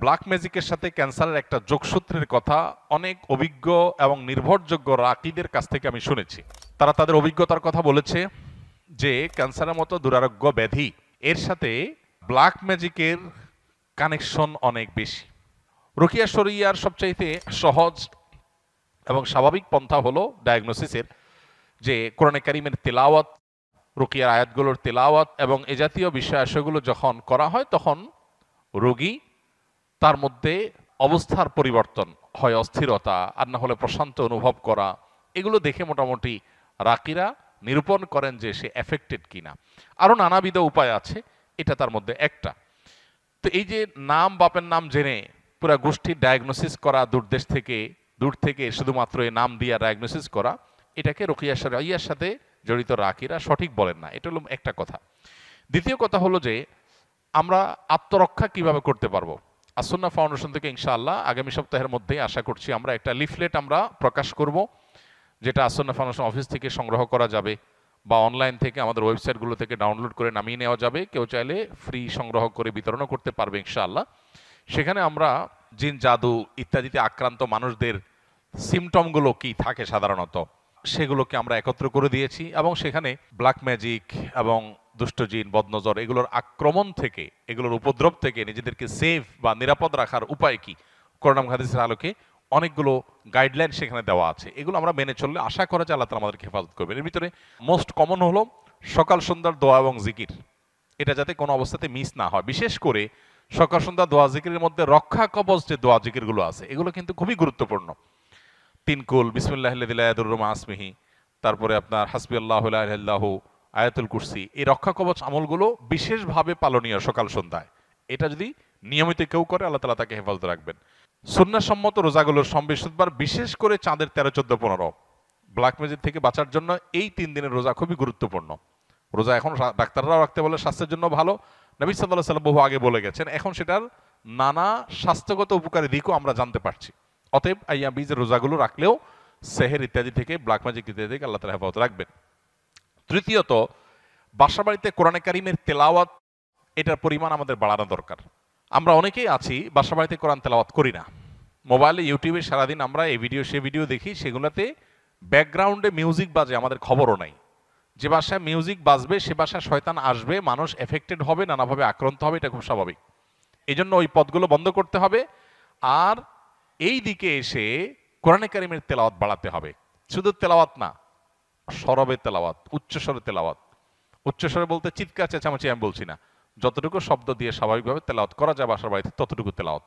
Black ম্যাজিকের সাথে ক্যান্সারের একটা যোগসূত্রের কথা অনেক অভিজ্ঞ এবং নির্ভরযোগ্য রাকিদের কাছ থেকে আমি শুনেছি। তারা তাদের অভিজ্ঞতার কথা বলেছে যে ক্যান্সারের মতো দুরারোগ্য ব্যাধি এর সাথে ব্ল্যাক ম্যাজিকের কানেকশন অনেক বেশি। রুকিয়া শরিয়ার সবচাইতে সহজ এবং স্বাভাবিক পন্থা হলো ডায়াগনোসিসের, যে কোরআনে কারিমের তেলাওয়াত, রুকিয়ার আয়াতগুলোর তেলাওয়াত এবং এ জাতীয় বিষয়াশয়গুলো যখন করা হয় তখন রোগী তার মধ্যে অবস্থার পরিবর্তন হয়, অস্থিরতা আর না হলে প্রশান্ত অনুভব করা, এগুলো দেখে মোটামুটি রাকিরা নিরূপণ করেন যে সে এফেক্টেড কিনা। আরও নানাবিধ উপায় আছে, এটা তার মধ্যে একটা। তো এই যে নাম বাপের নাম জেনে পুরা গোষ্ঠীর ডায়াগনোসিস করা, দূর থেকে শুধুমাত্র এই নাম দিয়ে ডায়াগনোসিস করা, এটাকে রুকিয়া শরিয়ার সাথে জড়িত রাকিরা সঠিক বলেন না। এটা হলো একটা কথা। দ্বিতীয় কথা হলো যে আমরা আত্মরক্ষা কিভাবে করতে পারবো। আসুন্নাহ ফাউন্ডেশন থেকে ইনশাআল্লাহ আগামী সপ্তাহের মধ্যেই আশা করছি আমরা একটা লিফলেট আমরা প্রকাশ করব, যেটা আসুন্নাহ ফাউন্ডেশন অফিস থেকে সংগ্রহ করা যাবে বা অনলাইন থেকে আমাদের ওয়েবসাইটগুলো থেকে ডাউনলোড করে নামিয়ে নেওয়া যাবে। কেউ চাইলে ফ্রি সংগ্রহ করে বিতরণও করতে পারবে ইনশাআল্লাহ। সেখানে আমরা জিন, জাদু ইত্যাদিতে আক্রান্ত মানুষদের সিমটমগুলো কি থাকে সাধারণত সেগুলোকে আমরা একত্র করে দিয়েছি এবং সেখানে ব্ল্যাক ম্যাজিক এবং দুষ্ট জিন, বদনজর এগুলোর আক্রমণ থেকে, এগুলোর উপদ্রব থেকে নিজেদেরকে সেফ বা নিরাপদ রাখার উপায় কি, কোরআন হাদিসের আলোকে অনেকগুলো গাইডলাইন সেখানে দেওয়া আছে। এগুলো আমরা মেনে চললে আশা করা যায় আল্লাহ তাআলা আমাদেরকে হেফাজত করবেন। এর ভিতরে মোস্ট কমন হলো সকাল সন্ধ্যার দোয়া এবং জিকির, এটা যাতে কোনো অবস্থাতে মিস না হয়। বিশেষ করে সকাল সন্ধ্যা দোয়া জিকিরের মধ্যে রক্ষা কবচ যে দোয়া জিকিরগুলো আছে এগুলো কিন্তু খুবই গুরুত্বপূর্ণ। তিনকুল, বিসমিল্লাহিল্লাযী লা ইয়াদুররু মা ইসমিহি, তারপরে আপনার হাসবিয়াল্লাহু লা ইলাহা ইল্লাহু, আয়াতুল কুরসি, এই রক্ষা কবচ আমলগুলো বিশেষভাবে পালনীয় সকাল সন্ধ্যায়। এটা যদি নিয়মিত কেউ করে আল্লাহ তাআলা তাকে হেফাজত রাখবেন। সুন্নাহসম্মত রোজাগুলোর বৃহস্পতিবার, বিশেষ করে চাঁদের 13, 14, 15 ব্ল্যাক ম্যাজিক থেকে বাঁচার জন্য এই 3 দিনের রোজা খুবই গুরুত্বপূর্ণ। রোজা এখন ডাক্তাররাও রাখতে বলে, স্বাস্থ্যের জন্য ভালো। নবী সাল্লাল্লাহু আলাইহি ওয়াসাল্লাম বহু আগে বলে গেছেন, এখন সেটার নানা স্বাস্থ্যগত উপকারী দিকও আমরা জানতে পারছি। অতএব আইয়াম বীজের রোজাগুলো রাখলেও সেহের ইত্যাদি থেকে, ব্ল্যাক ম্যাজিক ইত্যাদি থেকে আল্লাহ তাআলা হেফাজত রাখবেন। তৃতীয়ত, বাসা বাড়িতে কোরআনে কারিমের তেলাওয়াত, এটার পরিমাণ আমাদের বাড়ানো দরকার। আমরা অনেকেই আছি বাসা বাড়িতে কোরআন তেলাওয়াত করি না, মোবাইলে ইউটিউবে সারাদিন আমরা এই ভিডিও সে ভিডিও দেখি, সেগুলোতে ব্যাকগ্রাউন্ডে মিউজিক বাজে, আমাদের খবরও নাই। যে বাসায় মিউজিক বাজবে সে বাসায় শয়তান আসবে, মানুষ এফেক্টেড হবে, নানাভাবে আক্রান্ত হবে, এটা খুব স্বাভাবিক। এই জন্য ওই পথগুলো বন্ধ করতে হবে। আর এই দিকে এসে কোরআনে কারিমের তেলাওয়াত বাড়াতে হবে। শুধু তেলাওয়াত না, সরবে তেলাওয়াত, উচ্চস্বরে তেলাওয়াত। উচ্চস্বরে বলতে চিৎকার চেঁচামেচি আমি বলছি না, যতটুকু শব্দ দিয়ে স্বাভাবিকভাবে তেলাওয়াত করা যায় বাসার বাড়িতে ততটুকু তেলাওয়াত।